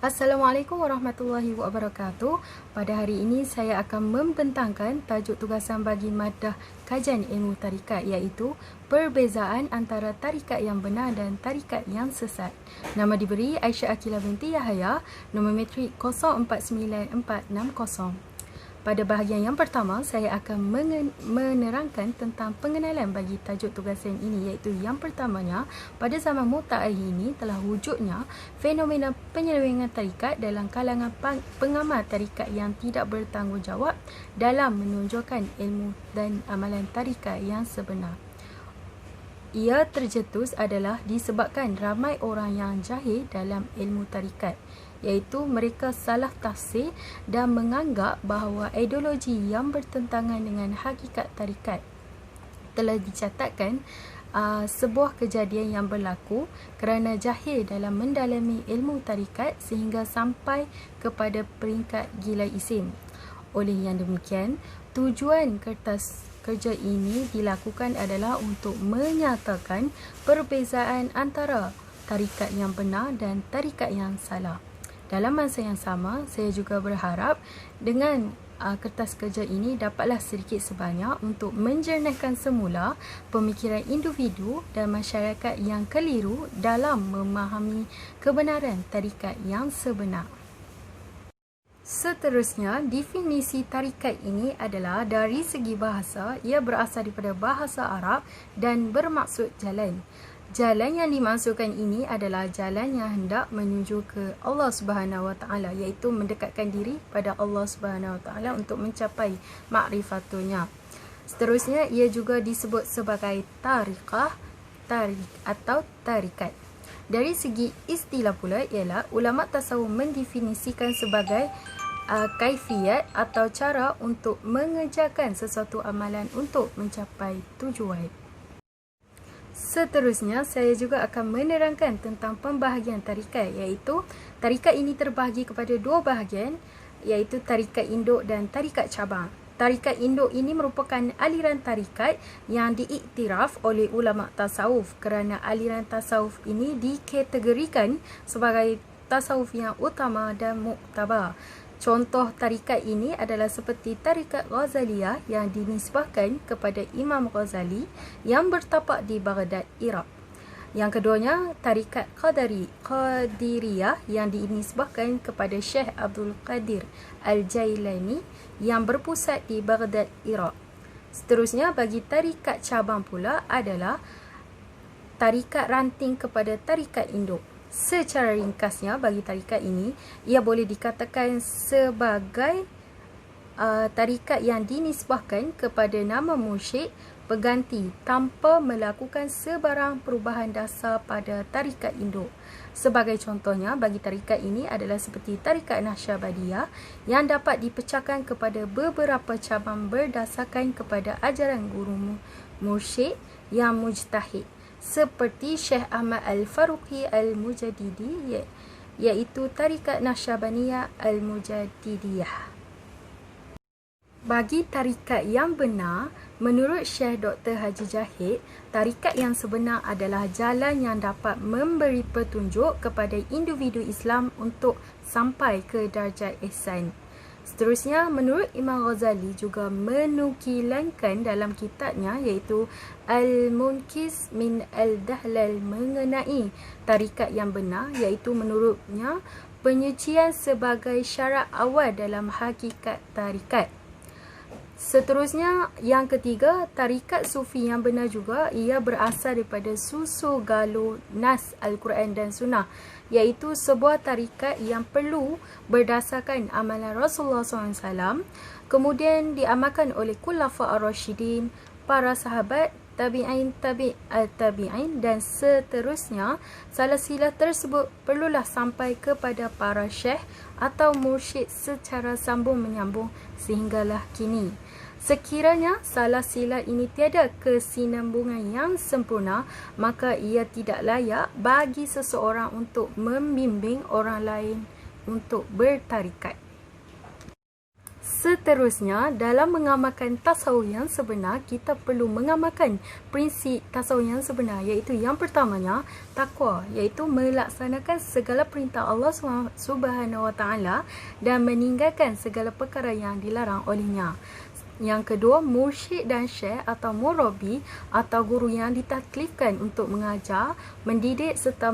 Assalamualaikum warahmatullahi wabarakatuh. Pada hari ini saya akan membentangkan tajuk tugasan bagi madah kajian ilmu tarikat, iaitu perbezaan antara tarikat yang benar dan tarikat yang sesat. Nama diberi Aisyah Akilah binti Yahya, nombor metrik 049460. Pada bahagian yang pertama, saya akan menerangkan tentang pengenalan bagi tajuk tugasan ini, iaitu yang pertamanya, pada zaman mutaakhir telah wujudnya fenomena penyelewengan tarikat dalam kalangan pengamal tarikat yang tidak bertanggungjawab dalam menunjukkan ilmu dan amalan tarikat yang sebenar. Ia tercetus adalah disebabkan ramai orang yang jahil dalam ilmu tarikat, iaitu mereka salah tafsir dan menganggap bahawa ideologi yang bertentangan dengan hakikat tarikat. Telah dicatatkan sebuah kejadian yang berlaku kerana jahil dalam mendalami ilmu tarikat sehingga sampai kepada peringkat gila isim. Oleh yang demikian, tujuan kertas kerja ini dilakukan adalah untuk menyatakan perbezaan antara tarikat yang benar dan tarikat yang salah. Dalam masa yang sama, saya juga berharap dengan kertas kerja ini dapatlah sedikit sebanyak untuk menjernihkan semula pemikiran individu dan masyarakat yang keliru dalam memahami kebenaran tarikat yang sebenar. Seterusnya, definisi tarikat ini adalah dari segi bahasa, ia berasal daripada bahasa Arab dan bermaksud jalan. Jalan yang dimaksudkan ini adalah jalan yang hendak menuju ke Allah Subhanahu Wa Taala, iaitu mendekatkan diri pada Allah Subhanahu Wa Taala untuk mencapai makrifatunya. Seterusnya, ia juga disebut sebagai tariqah, atau tarikat. Dari segi istilah pula ialah ulama tasawuf mendefinisikan sebagai kaifiat atau cara untuk mengerjakan sesuatu amalan untuk mencapai tujuan. Seterusnya, saya juga akan menerangkan tentang pembahagian tarikat, iaitu tarikat ini terbahagi kepada dua bahagian, iaitu tarikat induk dan tarikat cabang. Tarikat induk ini merupakan aliran tarikat yang diiktiraf oleh ulama tasawuf kerana aliran tasawuf ini dikategorikan sebagai tasawuf yang utama dan muktabar. Contoh tarikat ini adalah seperti tarikat Ghazaliyah yang dinisbahkan kepada Imam Ghazali yang bertapak di Baghdad, Iraq. Yang keduanya, tarikat Qadiriyah yang dinisbahkan kepada Syekh Abdul Qadir Al-Jailani yang berpusat di Baghdad, Iraq. Seterusnya, bagi tarikat cabang pula adalah tarikat ranting kepada tarikat induk. Secara ringkasnya, bagi tarikat ini, ia boleh dikatakan sebagai tarikat yang dinisbahkan kepada nama mursyid pengganti tanpa melakukan sebarang perubahan dasar pada tarikat induk. Sebagai contohnya, bagi tarikat ini adalah seperti tarikat Naqsyabandiyah yang dapat dipecahkan kepada beberapa cabang berdasarkan kepada ajaran guru mursyid yang mujtahid, seperti Syekh Ahmad Al-Faruqi Al-Mujaddidi, iaitu tarikat Naqsyabandiyah Al-Mujaddidiyah. Bagi tarikat yang benar, menurut Syekh Dr. Haji Jahid, tarikat yang sebenar adalah jalan yang dapat memberi petunjuk kepada individu Islam untuk sampai ke darjat ihsan. Seterusnya, menurut Imam Ghazali juga menukilankan dalam kitabnya, iaitu Al-Munqidh min Al-Dahlal, mengenai tarikat yang benar, iaitu menurutnya penyucian sebagai syarat awal dalam hakikat tarikat. Seterusnya, yang ketiga, tarikat sufi yang benar juga, ia berasal daripada susu galuh nas Al-Quran dan Sunnah, iaitu sebuah tarikat yang perlu berdasarkan amalan Rasulullah SAW, kemudian diamalkan oleh Khulafa ar-Rasyidin, para sahabat, tabi'in, tabi'in dan seterusnya. Silsilah tersebut perlulah sampai kepada para syekh atau mursyid secara sambung menyambung sehinggalah kini. Sekiranya silsilah ini tiada kesinambungan yang sempurna, maka ia tidak layak bagi seseorang untuk membimbing orang lain untuk bertarikat. Seterusnya, dalam mengamalkan tasawuf yang sebenar, kita perlu mengamalkan prinsip tasawuf yang sebenar, iaitu yang pertamanya, takwa, iaitu melaksanakan segala perintah Allah Subhanahu Wa Taala dan meninggalkan segala perkara yang dilarang olehnya. Yang kedua, mursyid dan syekh atau murabi atau guru yang ditaklifkan untuk mengajar, mendidik serta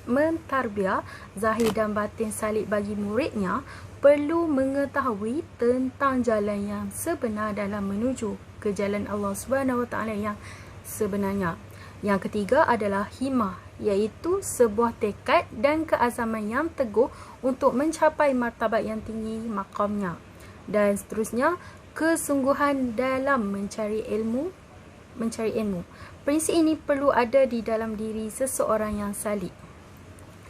mentarbiah zahir dan batin salih bagi muridnya, perlu mengetahui tentang jalan yang sebenar dalam menuju ke jalan Allah Subhanahu Wa Taala yang sebenarnya. Yang ketiga adalah himmah, iaitu sebuah tekad dan keazaman yang teguh untuk mencapai martabat yang tinggi makamnya. Dan seterusnya, kesungguhan dalam mencari ilmu. Prinsip ini perlu ada di dalam diri seseorang yang salih,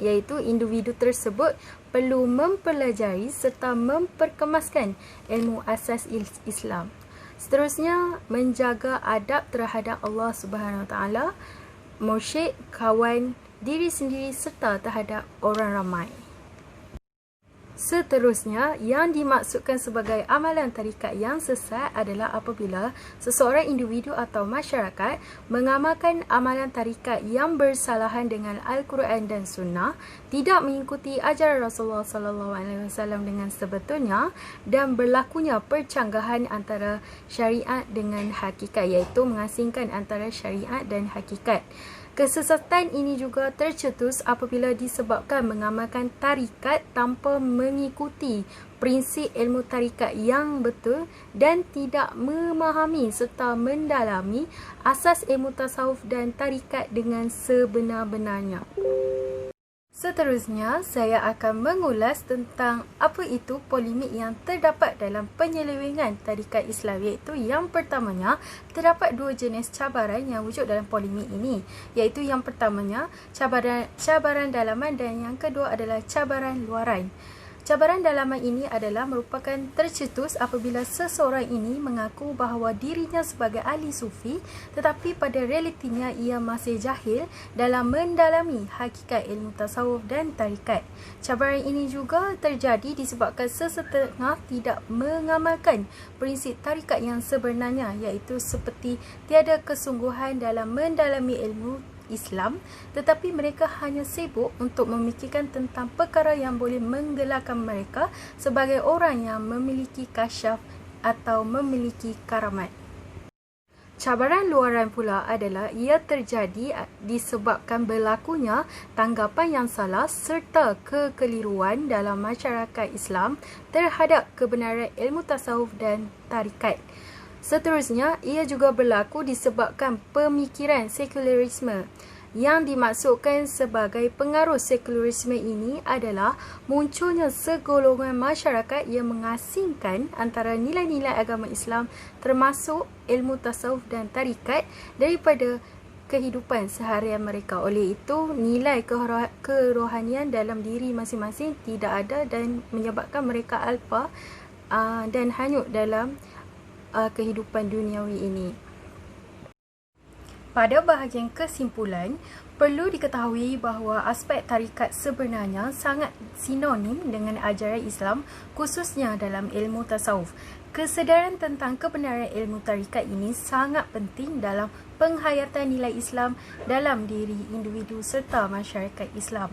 iaitu individu tersebut perlu mempelajari serta memperkemaskan ilmu asas Islam. Seterusnya, menjaga adab terhadap Allah Subhanahu Wa Taala, mursyid, kawan, diri sendiri serta terhadap orang ramai. Seterusnya, yang dimaksudkan sebagai amalan tarikat yang sesat adalah apabila seseorang individu atau masyarakat mengamalkan amalan tarikat yang bersalahan dengan Al-Quran dan Sunnah, tidak mengikuti ajaran Rasulullah SAW dengan sebetulnya dan berlakunya percanggahan antara syariat dengan hakikat, iaitu mengasingkan antara syariat dan hakikat. Kesesatan ini juga tercetus apabila disebabkan mengamalkan tarikat tanpa mengikuti prinsip ilmu tarikat yang betul dan tidak memahami serta mendalami asas ilmu tasawuf dan tarikat dengan sebenar-benarnya. Seterusnya, saya akan mengulas tentang apa itu polemik yang terdapat dalam penyelewengan tarikat Islam, iaitu yang pertamanya, terdapat dua jenis cabaran yang wujud dalam polemik ini, iaitu yang pertamanya cabaran dalaman dan yang kedua adalah cabaran luaran. Cabaran dalaman ini adalah merupakan tercetus apabila seseorang ini mengaku bahawa dirinya sebagai ahli sufi, tetapi pada realitinya ia masih jahil dalam mendalami hakikat ilmu tasawuf dan tarikat. Cabaran ini juga terjadi disebabkan sesetengah tidak mengamalkan prinsip tarikat yang sebenarnya, iaitu seperti tiada kesungguhan dalam mendalami ilmu Islam, tetapi mereka hanya sibuk untuk memikirkan tentang perkara yang boleh menggelarkan mereka sebagai orang yang memiliki kasyaf atau memiliki karamat. Cabaran luaran pula adalah ia terjadi disebabkan berlakunya tanggapan yang salah serta kekeliruan dalam masyarakat Islam terhadap kebenaran ilmu tasawuf dan tarikat. Seterusnya, ia juga berlaku disebabkan pemikiran sekularisme. Yang dimaksudkan sebagai pengaruh sekularisme ini adalah munculnya segolongan masyarakat yang mengasingkan antara nilai-nilai agama Islam termasuk ilmu tasawuf dan tarikat daripada kehidupan seharian mereka. Oleh itu, nilai kerohanian dalam diri masing-masing tidak ada dan menyebabkan mereka alpa dan hanyut dalam kehidupan duniawi ini. Pada bahagian kesimpulan, perlu diketahui bahawa aspek tarikat sebenarnya sangat sinonim dengan ajaran Islam, khususnya dalam ilmu tasawuf. Kesedaran tentang kebenaran ilmu tarikat ini sangat penting dalam penghayatan nilai Islam dalam diri individu serta masyarakat Islam.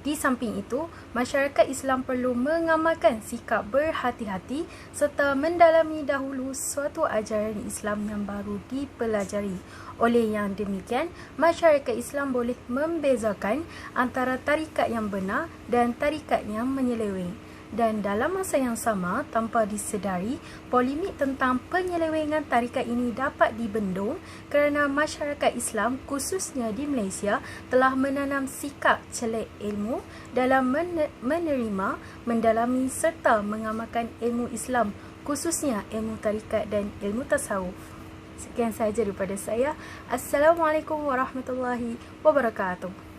Di samping itu, masyarakat Islam perlu mengamalkan sikap berhati-hati serta mendalami dahulu suatu ajaran Islam yang baru dipelajari. Oleh yang demikian, masyarakat Islam boleh membezakan antara tarikat yang benar dan tarikat yang menyeleweng. Dan dalam masa yang sama, tanpa disedari, polemik tentang penyelewengan tarikat ini dapat dibendung kerana masyarakat Islam, khususnya di Malaysia, telah menanam sikap celik ilmu dalam menerima, mendalami serta mengamalkan ilmu Islam, khususnya ilmu tarikat dan ilmu tasawuf. Sekian sahaja daripada saya. Assalamualaikum warahmatullahi wabarakatuh.